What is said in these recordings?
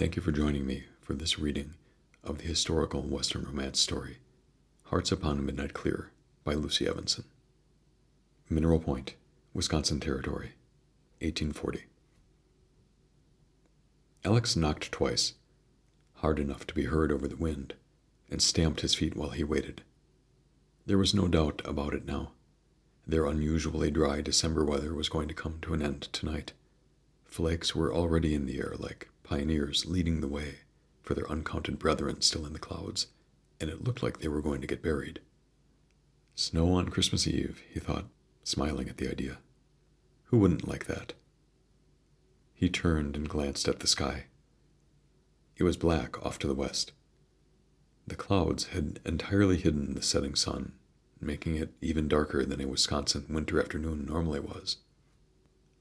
Thank you for joining me for this reading of the historical Western romance story, Hearts Upon a Midnight Clear by Lucy Evanson. Mineral Point, Wisconsin Territory, 1840. Alex knocked twice, hard enough to be heard over the wind, and stamped his feet while he waited. There was no doubt about it now. Their unusually dry December weather was going to come to an end tonight. Flakes were already in the air like pioneers leading the way for their uncounted brethren still in the clouds, and it looked like they were going to get buried. Snow on Christmas Eve, he thought, smiling at the idea. Who wouldn't like that? He turned and glanced at the sky. It was black off to the west. The clouds had entirely hidden the setting sun, making it even darker than a Wisconsin winter afternoon normally was.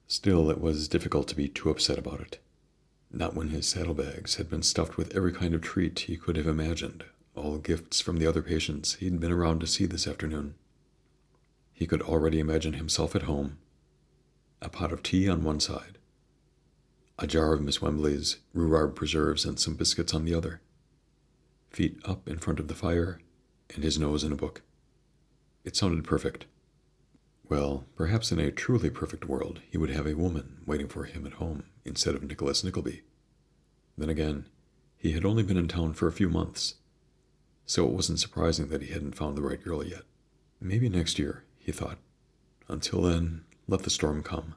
Still, it was difficult to be too upset about it. Not when his saddlebags had been stuffed with every kind of treat he could have imagined, all gifts from the other patients he'd been around to see this afternoon. He could already imagine himself at home, a pot of tea on one side, a jar of Miss Wembley's rhubarb preserves and some biscuits on the other, feet up in front of the fire, and his nose in a book. It sounded perfect. Well, perhaps in a truly perfect world he would have a woman waiting for him at home instead of Nicholas Nickleby. Then again, he had only been in town for a few months, so it wasn't surprising that he hadn't found the right girl yet. Maybe next year, he thought. Until then, let the storm come.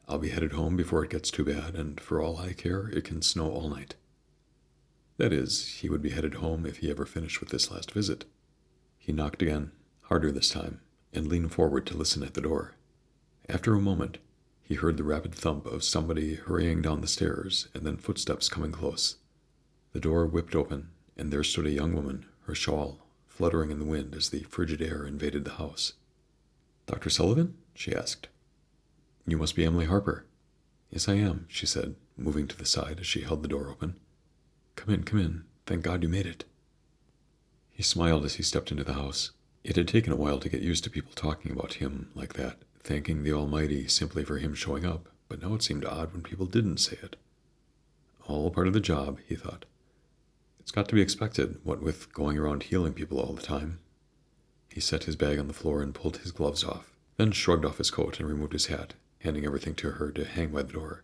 I'll be headed home before it gets too bad, and for all I care, it can snow all night. That is, he would be headed home if he ever finished with this last visit. He knocked again, harder this time, and leaned forward to listen at the door. After a moment, he heard the rapid thump of somebody hurrying down the stairs, and then footsteps coming close. The door whipped open, and there stood a young woman, her shawl fluttering in the wind as the frigid air invaded the house. "Dr. Sullivan?" she asked. "You must be Emily Harper." "Yes, I am," she said, moving to the side as she held the door open. Come in. Thank God you made it." He smiled as he stepped into the house. It had taken a while to get used to people talking about him like that, thanking the Almighty simply for him showing up, but now it seemed odd when people didn't say it. All a part of the job, he thought. It's got to be expected, what with going around healing people all the time. He set his bag on the floor and pulled his gloves off, then shrugged off his coat and removed his hat, handing everything to her to hang by the door.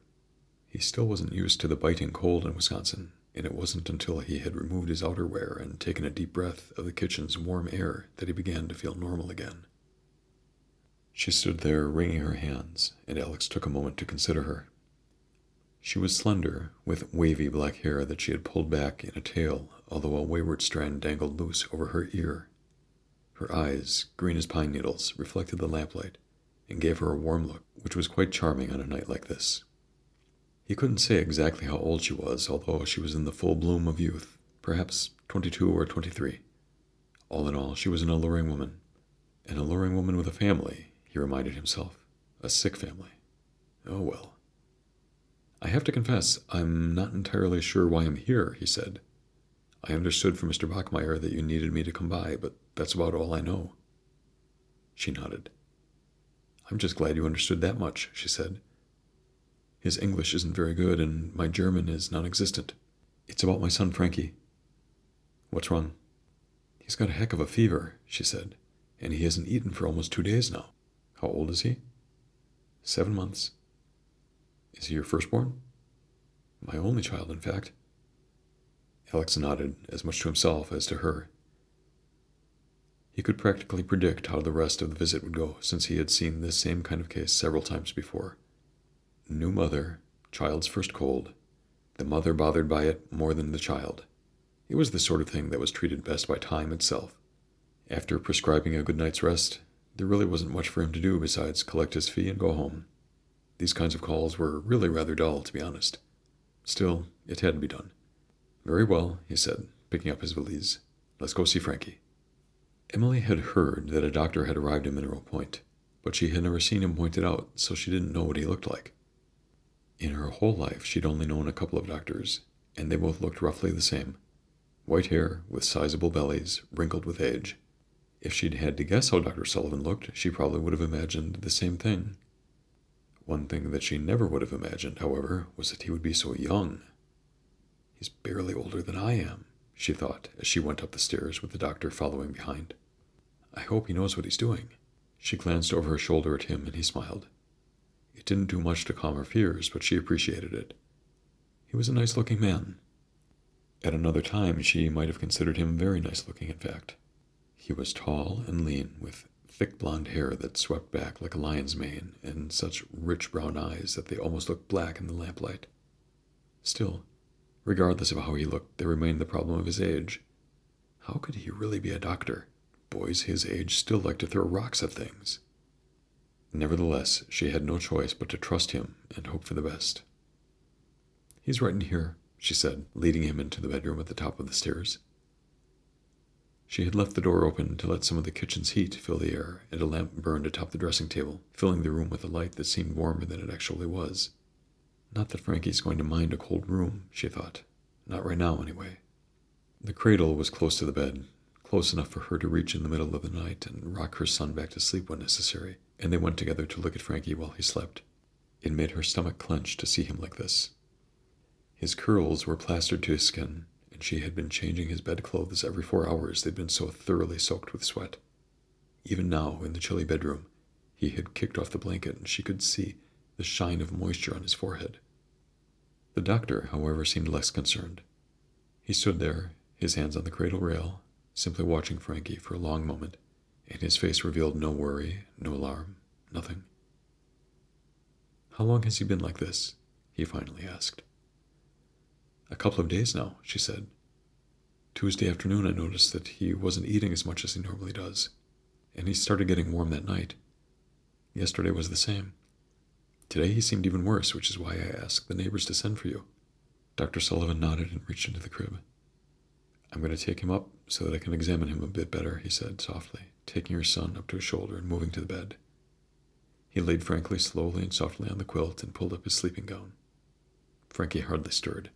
He still wasn't used to the biting cold in Wisconsin, and it wasn't until he had removed his outerwear and taken a deep breath of the kitchen's warm air that he began to feel normal again. She stood there wringing her hands, and Alex took a moment to consider her. She was slender, with wavy black hair that she had pulled back in a tail, although a wayward strand dangled loose over her ear. Her eyes, green as pine needles, reflected the lamplight, and gave her a warm look, which was quite charming on a night like this. He couldn't say exactly how old she was, although she was in the full bloom of youth, perhaps 22 or 23. All in all, she was an alluring woman. An alluring woman with a family, he reminded himself. A sick family. Oh well. "I have to confess, I'm not entirely sure why I'm here," he said. "I understood from Mr. Bachmeyer that you needed me to come by, but that's about all I know." She nodded. "I'm just glad you understood that much," she said. "His English isn't very good, and my German is non-existent. It's about my son Frankie." "What's wrong?" "He's got a heck of a fever," she said, "and he hasn't eaten for almost 2 days now." "How old is he?" 7 months. "Is he your firstborn?" "My only child, in fact." Alex nodded, as much to himself as to her. He could practically predict how the rest of the visit would go, since he had seen this same kind of case several times before. New mother, child's first cold, the mother bothered by it more than the child. It was the sort of thing that was treated best by time itself. After prescribing a good night's rest, there really wasn't much for him to do besides collect his fee and go home. These kinds of calls were really rather dull, to be honest. Still, it had to be done. "Very well," he said, picking up his valise. "Let's go see Frankie." Emily had heard that a doctor had arrived in Mineral Point, but she had never seen him pointed out, so she didn't know what he looked like. In her whole life, she'd only known a couple of doctors, and they both looked roughly the same. White hair, with sizable bellies, wrinkled with age. If she'd had to guess how Dr. Sullivan looked, she probably would have imagined the same thing. One thing that she never would have imagined, however, was that he would be so young. He's barely older than I am, she thought as she went up the stairs with the doctor following behind. I hope he knows what he's doing. She glanced over her shoulder at him and he smiled. It didn't do much to calm her fears, but she appreciated it. He was a nice-looking man. At another time, she might have considered him very nice-looking, in fact. He was tall and lean, with thick blonde hair that swept back like a lion's mane, and such rich brown eyes that they almost looked black in the lamplight. Still, regardless of how he looked, there remained the problem of his age. How could he really be a doctor? Boys his age still like to throw rocks at things. Nevertheless, she had no choice but to trust him and hope for the best. He's right in here, she said, leading him into the bedroom at the top of the stairs. She had left the door open to let some of the kitchen's heat fill the air, and a lamp burned atop the dressing table, filling the room with a light that seemed warmer than it actually was. Not that Frankie's going to mind a cold room, she thought. Not right now, anyway. The cradle was close to the bed, close enough for her to reach in the middle of the night and rock her son back to sleep when necessary, and they went together to look at Frankie while he slept. It made her stomach clench to see him like this. His curls were plastered to his skin, and she had been changing his bedclothes every 4 hours. They'd been so thoroughly soaked with sweat. Even now, in the chilly bedroom, he had kicked off the blanket, and she could see the shine of moisture on his forehead. The doctor, however, seemed less concerned. He stood there, his hands on the cradle rail, simply watching Frankie for a long moment, and his face revealed no worry, no alarm, nothing. How long has he been like this? He finally asked. A couple of days now, she said. Tuesday afternoon I noticed that he wasn't eating as much as he normally does, and he started getting warm that night. Yesterday was the same. Today he seemed even worse, which is why I asked the neighbors to send for you. Dr. Sullivan nodded and reached into the crib. I'm going to take him up so that I can examine him a bit better, he said softly, taking her son up to his shoulder and moving to the bed. He laid Frankie slowly and softly on the quilt and pulled up his sleeping gown. Frankie hardly stirred.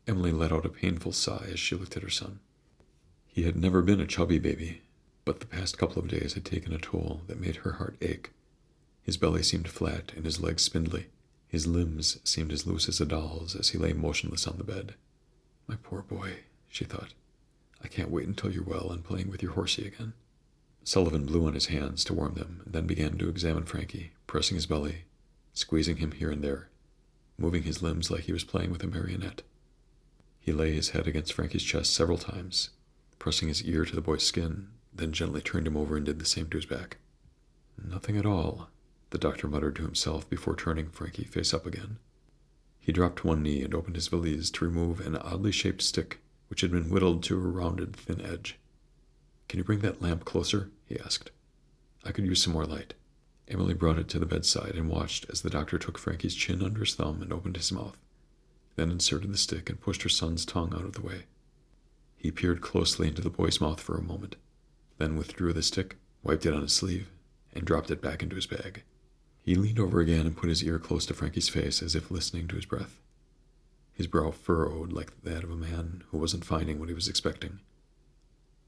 Emily let out a painful sigh as she looked at her son. He had never been a chubby baby, but the past couple of days had taken a toll that made her heart ache. His belly seemed flat and his legs spindly. His limbs seemed as loose as a doll's as he lay motionless on the bed. My poor boy, she thought. I can't wait until you're well and playing with your horsey again. Sullivan blew on his hands to warm them, and then began to examine Frankie, pressing his belly, squeezing him here and there, moving his limbs like he was playing with a marionette. He lay his head against Frankie's chest several times, pressing his ear to the boy's skin, then gently turned him over and did the same to his back. Nothing at all, the doctor muttered to himself before turning Frankie face up again. He dropped one knee and opened his valise to remove an oddly shaped stick, which had been whittled to a rounded, thin edge. Can you bring that lamp closer? He asked. I could use some more light. Emily brought it to the bedside and watched as the doctor took Frankie's chin under his thumb and opened his mouth, then inserted the stick and pushed her son's tongue out of the way. He peered closely into the boy's mouth for a moment, then withdrew the stick, wiped it on his sleeve, and dropped it back into his bag. He leaned over again and put his ear close to Frankie's face as if listening to his breath. His brow furrowed like that of a man who wasn't finding what he was expecting.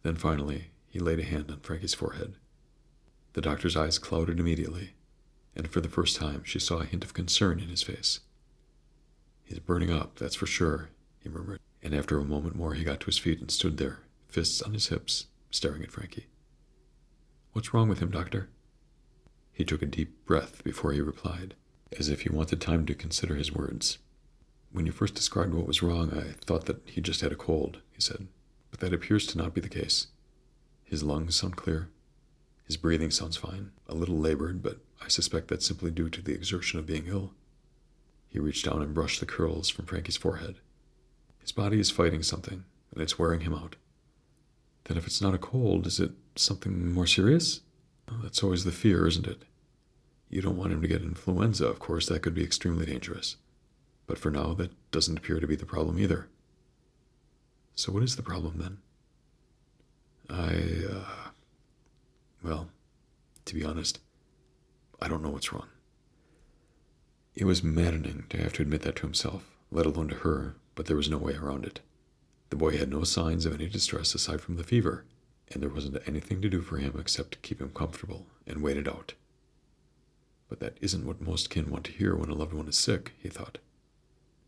Then finally, he laid a hand on Frankie's forehead. The doctor's eyes clouded immediately, and for the first time she saw a hint of concern in his face. He's burning up, that's for sure, he murmured, and after a moment more he got to his feet and stood there, fists on his hips, staring at Frankie. What's wrong with him, doctor? He took a deep breath before he replied, as if he wanted time to consider his words. When you first described what was wrong, I thought that he just had a cold, he said, but that appears to not be the case. His lungs sound clear. His breathing sounds fine, a little labored, but I suspect that's simply due to the exertion of being ill. He reached down and brushed the curls from Frankie's forehead. His body is fighting something, and it's wearing him out. Then if it's not a cold, is it something more serious? Oh, that's always the fear, isn't it? You don't want him to get influenza, of course, that could be extremely dangerous. But for now, that doesn't appear to be the problem either. So what is the problem, then? Well, to be honest, I don't know what's wrong. It was maddening to have to admit that to himself, let alone to her, but there was no way around it. The boy had no signs of any distress aside from the fever, and there wasn't anything to do for him except to keep him comfortable and wait it out. But that isn't what most kin want to hear when a loved one is sick, he thought.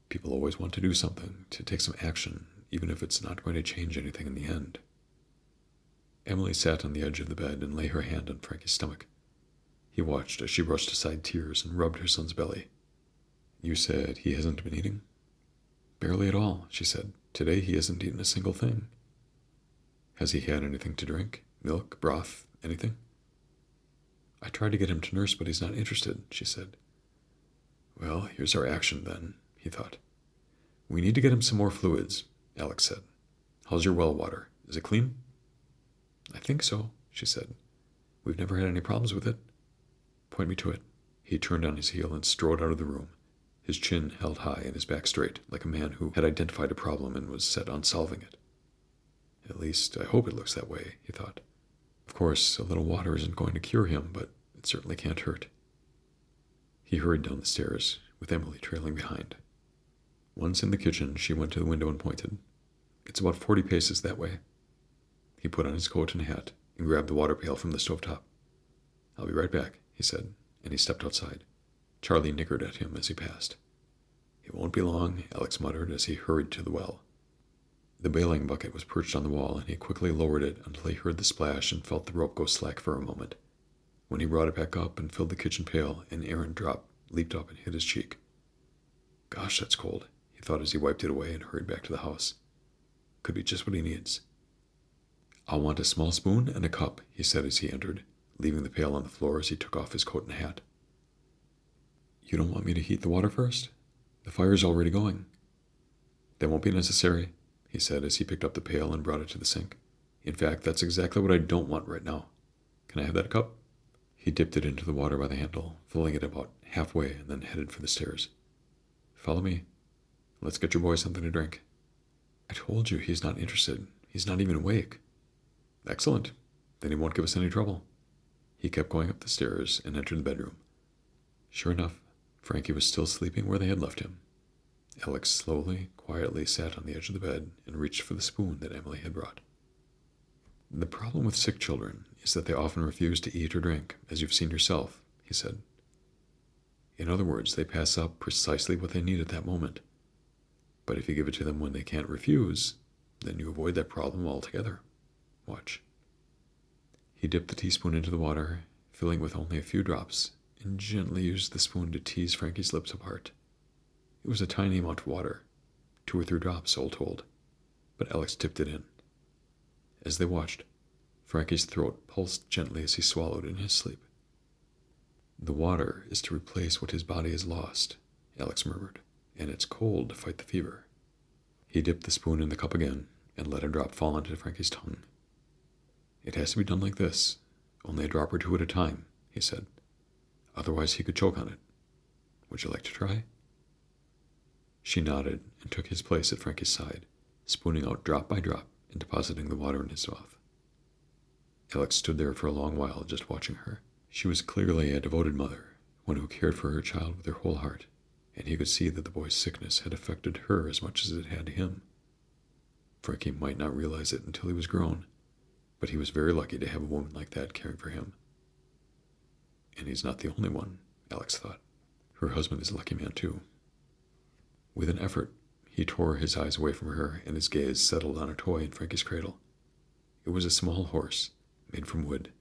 People always want to do something, to take some action, even if it's not going to change anything in the end. Emily sat on the edge of the bed and lay her hand on Frankie's stomach. He watched as she brushed aside tears and rubbed her son's belly. "You said he hasn't been eating?" "Barely at all," she said. "Today he hasn't eaten a single thing." "Has he had anything to drink? Milk, broth, anything?" "I tried to get him to nurse, but he's not interested," she said. "Well, here's our action, then," he thought. "We need to get him some more fluids," Alex said. "How's your well water? Is it clean?" "I think so," she said. "We've never had any problems with it." "Point me to it." He turned on his heel and strode out of the room, his chin held high and his back straight, like a man who had identified a problem and was set on solving it. "At least, I hope it looks that way," he thought. "Of course, a little water isn't going to cure him, but it certainly can't hurt." He hurried down the stairs, with Emily trailing behind. Once in the kitchen, she went to the window and pointed. "It's about 40 paces that way." He put on his coat and hat and grabbed the water pail from the stovetop. "I'll be right back," he said, and he stepped outside. Charlie nickered at him as he passed. "It won't be long," Alex muttered as he hurried to the well. The bailing bucket was perched on the wall, and he quickly lowered it until he heard the splash and felt the rope go slack for a moment. When he brought it back up and filled the kitchen pail, an errant drop leaped up and hit his cheek. "Gosh, that's cold," he thought as he wiped it away and hurried back to the house. "Could be just what he needs." "I'll want a small spoon and a cup," he said as he entered, leaving the pail on the floor as he took off his coat and hat. "You don't want me to heat the water first? The fire's already going." "That won't be necessary," he said as he picked up the pail and brought it to the sink. "In fact, that's exactly what I don't want right now. Can I have that cup?" He dipped it into the water by the handle, filling it about halfway, and then headed for the stairs. "Follow me. Let's get your boy something to drink." "I told you he's not interested. He's not even awake." "Excellent. Then he won't give us any trouble." He kept going up the stairs and entered the bedroom. Sure enough, Frankie was still sleeping where they had left him. Alex slowly, quietly sat on the edge of the bed and reached for the spoon that Emily had brought. "The problem with sick children is that they often refuse to eat or drink, as you've seen yourself," he said. "In other words, they pass up precisely what they need at that moment. But if you give it to them when they can't refuse, then you avoid that problem altogether. Watch." He dipped the teaspoon into the water, filling with only a few drops, and gently used the spoon to tease Frankie's lips apart. It was a tiny amount of water, 2 or 3 drops, all told, but Alex tipped it in. As they watched, Frankie's throat pulsed gently as he swallowed in his sleep. "The water is to replace what his body has lost," Alex murmured, "and it's cold to fight the fever." He dipped the spoon in the cup again and let a drop fall onto Frankie's tongue. "It has to be done like this, only a drop or 2 at a time," he said. "Otherwise he could choke on it. Would you like to try?" She nodded and took his place at Frankie's side, spooning out drop by drop and depositing the water in his mouth. Alex stood there for a long while, just watching her. She was clearly a devoted mother, one who cared for her child with her whole heart, and he could see that the boy's sickness had affected her as much as it had him. Frankie might not realize it until he was grown, but he was very lucky to have a woman like that caring for him. And he's not the only one, Alex thought. Her husband is a lucky man, too. With an effort, he tore his eyes away from her, and his gaze settled on a toy in Frankie's cradle. It was a small horse, made from wood.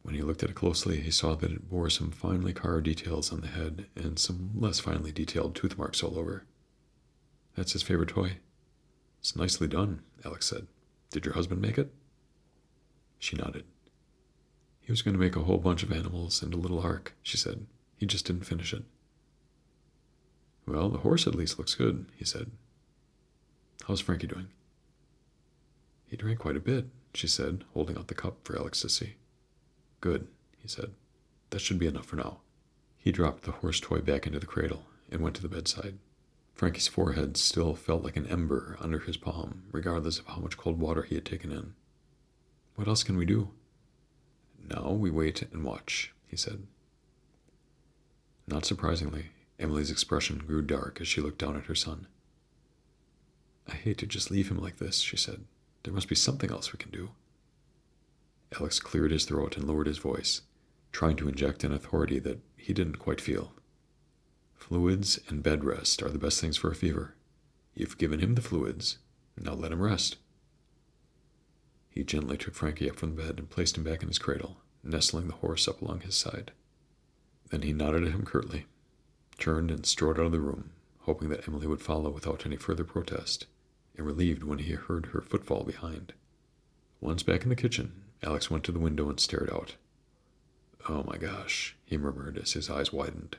When he looked at it closely, he saw that it bore some finely carved details on the head and some less finely detailed tooth marks all over. "That's his favorite toy." "It's nicely done," Alex said. "Did your husband make it?" She nodded. "He was going to make a whole bunch of animals and a little ark," she said. "He just didn't finish it." "Well, the horse at least looks good," he said. "How's Frankie doing?" "He drank quite a bit," she said, holding out the cup for Alex to see. "Good," he said. "That should be enough for now." He dropped the horse toy back into the cradle and went to the bedside. Frankie's forehead still felt like an ember under his palm, regardless of how much cold water he had taken in. "What else can we do?" "Now we wait and watch," he said. Not surprisingly, Emily's expression grew dark as she looked down at her son. "I hate to just leave him like this," she said. "There must be something else we can do." Alex cleared his throat and lowered his voice, trying to inject an authority that he didn't quite feel. Fluids and bed rest are the best things for a fever. You've given him the fluids. Now let him rest. He gently took Frankie up from the bed and placed him back in his cradle, nestling the horse up along his side. Then he nodded at him curtly, turned and strode out of the room, hoping that Emily would follow without any further protest, and relieved when he heard her footfall behind. Once back in the kitchen, Alex went to the window and stared out. "Oh my gosh," he murmured as his eyes widened.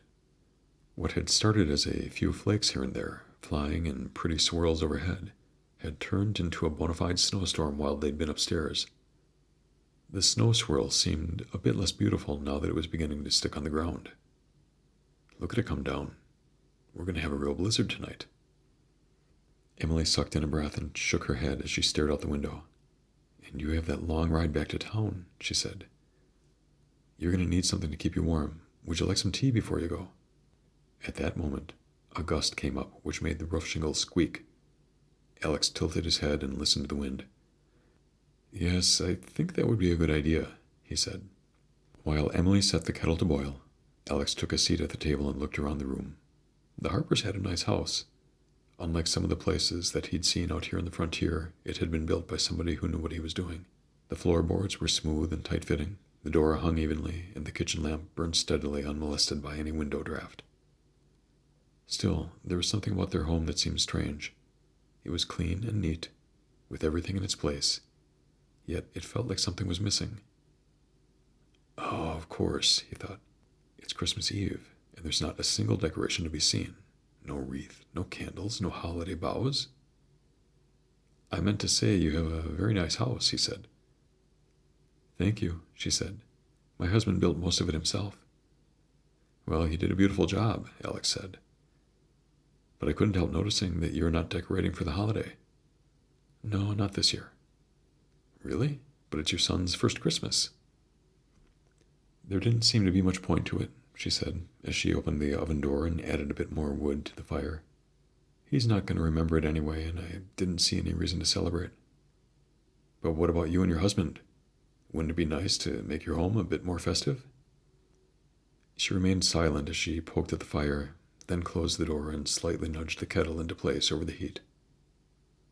What had started as a few flakes here and there, flying in pretty swirls overhead, had turned into a bona fide snowstorm while they'd been upstairs. The snow swirl seemed a bit less beautiful now that it was beginning to stick on the ground. "Look at it come down. We're going to have a real blizzard tonight." Emily sucked in a breath and shook her head as she stared out the window. "And you have that long ride back to town," she said. "You're going to need something to keep you warm. Would you like some tea before you go?" At that moment, a gust came up which made the roof shingles squeak. Alex tilted his head and listened to the wind. "Yes, I think that would be a good idea," he said. While Emily set the kettle to boil, Alex took a seat at the table and looked around the room. The Harpers had a nice house. Unlike some of the places that he'd seen out here on the frontier, it had been built by somebody who knew what he was doing. The floorboards were smooth and tight-fitting, the door hung evenly, and the kitchen lamp burned steadily unmolested by any window draft. Still, there was something about their home that seemed strange. It was clean and neat, with everything in its place, yet it felt like something was missing. "Oh, of course," he thought. "It's Christmas Eve, and there's not a single decoration to be seen. No wreath, no candles, no holiday boughs." "I meant to say you have a very nice house," he said. "Thank you," she said. "My husband built most of it himself." "Well, he did a beautiful job," Alex said. "But I couldn't help noticing that you're not decorating for the holiday." "No, not this year." "Really? But it's your son's first Christmas." "There didn't seem to be much point to it," she said, as she opened the oven door and added a bit more wood to the fire. "He's not going to remember it anyway, and I didn't see any reason to celebrate." "But what about you and your husband? Wouldn't it be nice to make your home a bit more festive?" She remained silent as she poked at the fire, then closed the door and slightly nudged the kettle into place over the heat.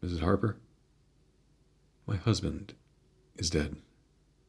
"Mrs. Harper?" "My husband is dead,"